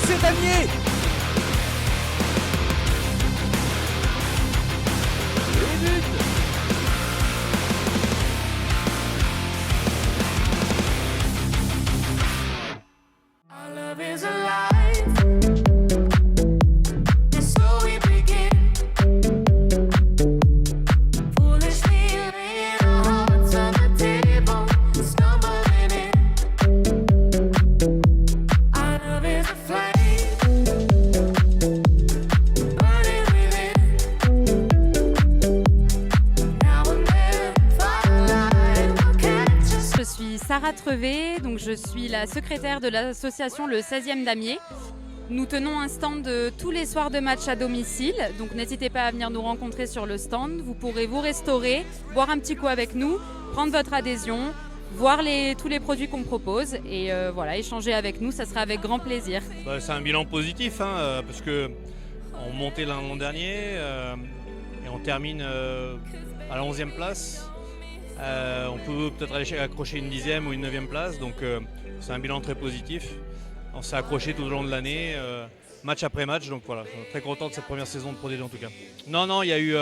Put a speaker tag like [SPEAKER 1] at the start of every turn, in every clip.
[SPEAKER 1] c'est Damier. Et but.
[SPEAKER 2] Our love is alive. And so we begin. Foolishly laying our hearts on the table, stumbling in. Our love is a flame, burning within. Now and then, firelight will catch us.
[SPEAKER 3] Je suis Sarah Trevet, donc je suis la secrétaire de l'association Le 16e Damier. Nous tenons un stand tous les soirs de match à domicile, donc n'hésitez pas à venir nous rencontrer sur le stand. Vous pourrez vous restaurer, boire un petit coup avec nous, prendre votre adhésion, voir tous les produits qu'on propose et voilà, échanger avec nous, ça sera avec grand plaisir.
[SPEAKER 4] C'est un bilan positif parce que on montait l'an dernier et on termine à la 11e place. On peut peut-être aller accrocher une 10e ou une 9e place, donc c'est un bilan très positif. On s'est accroché tout au long de l'année, match après match, donc voilà, je suis très content de cette première saison de Pro D2 en tout cas. Non, il y a eu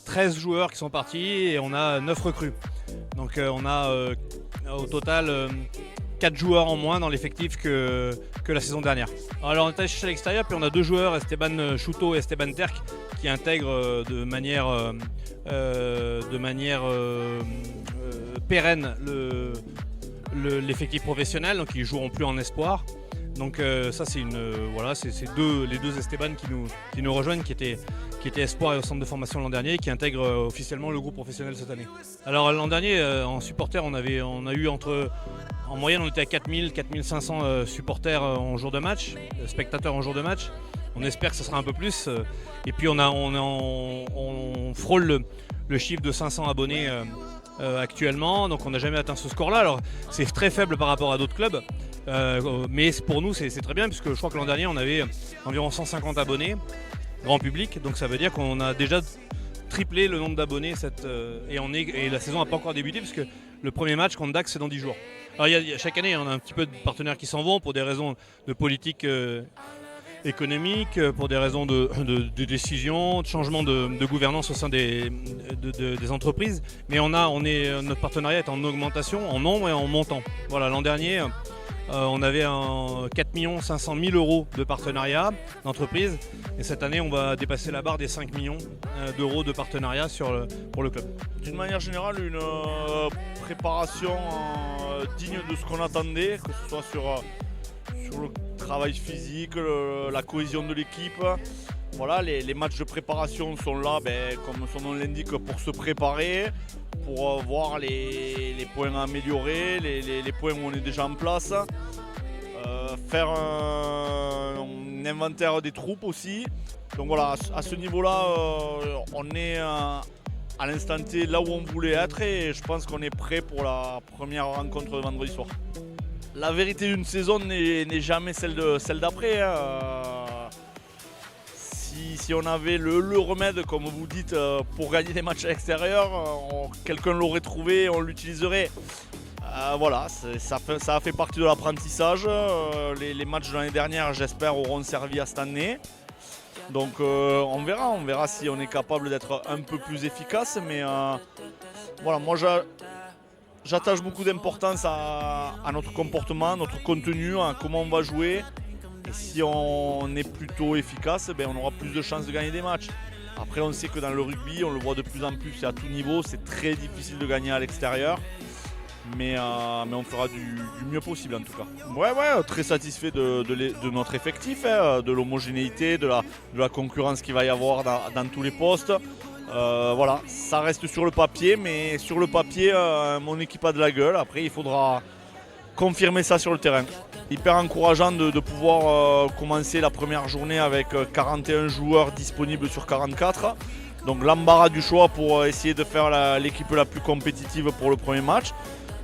[SPEAKER 4] 13 joueurs qui sont partis et on a 9 recrues. Donc on a au total 4 joueurs en moins dans l'effectif que la saison dernière. Alors on est allé chercher à l'extérieur, puis on a 2 joueurs, Esteban Chouto et Esteban Terk, qui intègrent de manière pérenne l'effectif professionnel, donc ils ne joueront plus en espoir. Donc ça c'est les deux Esteban qui nous rejoignent, qui étaient espoirs au centre de formation l'an dernier et qui intègrent officiellement le groupe professionnel cette année. Alors l'an dernier en supporters on a eu en moyenne on était à 4500 supporters en jour de match, spectateurs en jour de match. On espère que ce sera un peu plus. Et puis on frôle le chiffre de 500 abonnés actuellement, donc on n'a jamais atteint ce score-là. Alors c'est très faible par rapport à d'autres clubs, mais pour nous c'est très bien, puisque je crois que l'an dernier on avait environ 150 abonnés, grand public, donc ça veut dire qu'on a déjà triplé le nombre d'abonnés et la saison n'a pas encore débuté, puisque le premier match contre Dax c'est dans 10 jours. Alors chaque année on a un petit peu de partenaires qui s'en vont pour des raisons de politique économique, pour des raisons de décision, de changement de gouvernance au sein des entreprises. Mais notre partenariat est en augmentation, en nombre et en montant. Voilà, l'an dernier, on avait 4 500 000 euros de partenariat d'entreprise. Et cette année, on va dépasser la barre des 5 millions d'euros de partenariat pour le club.
[SPEAKER 5] D'une manière générale, une préparation digne de ce qu'on attendait, que ce soit sur le travail physique, la cohésion de l'équipe. Voilà, les matchs de préparation sont là, comme son nom l'indique, pour se préparer, pour voir les points à améliorer, les points où on est déjà en place, faire un inventaire des troupes aussi. Donc voilà, à ce niveau-là, on est à l'instant T là où on voulait être, et je pense qu'on est prêt pour la première rencontre de vendredi soir. La vérité d'une saison n'est jamais celle d'après. Si on avait le remède, comme vous dites, pour gagner des matchs à l'extérieur, quelqu'un l'aurait trouvé et on l'utiliserait. Voilà, ça a fait partie de l'apprentissage. Les matchs de l'année dernière, j'espère, auront servi à cette année. Donc on verra si on est capable d'être un peu plus efficace. Mais voilà, moi j'attache beaucoup d'importance à notre comportement, à notre contenu, à comment on va jouer. Et si on est plutôt efficace, on aura plus de chances de gagner des matchs. Après, on sait que dans le rugby, on le voit de plus en plus et à tout niveau, c'est très difficile de gagner à l'extérieur. Mais on fera du mieux possible en tout cas. Ouais, très satisfait de notre effectif, de l'homogénéité, de la concurrence qu'il va y avoir dans tous les postes. Voilà, ça reste sur le papier, mais sur le papier, mon équipe a de la gueule. Après, il faudra confirmer ça sur le terrain. Hyper encourageant de pouvoir commencer la première journée avec 41 joueurs disponibles sur 44. Donc l'embarras du choix pour essayer de faire l'équipe la plus compétitive pour le premier match.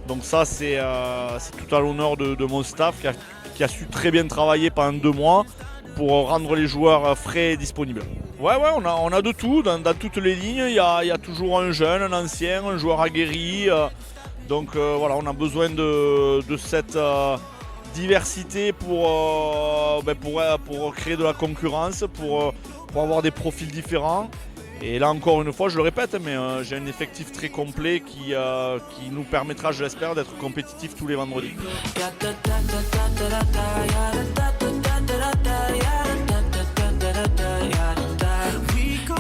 [SPEAKER 5] Donc ça, c'est tout à l'honneur de mon staff qui a su très bien travailler pendant 2 mois pour rendre les joueurs frais et disponibles. Ouais, on a de tout dans toutes les lignes. Il y a toujours un jeune, un ancien, un joueur aguerri. Donc voilà, on a besoin de diversité pour créer de la concurrence, pour avoir des profils différents. Et là encore une fois, je le répète, mais j'ai un effectif très complet qui nous permettra, je l'espère, d'être compétitif tous les vendredis.
[SPEAKER 2] We go.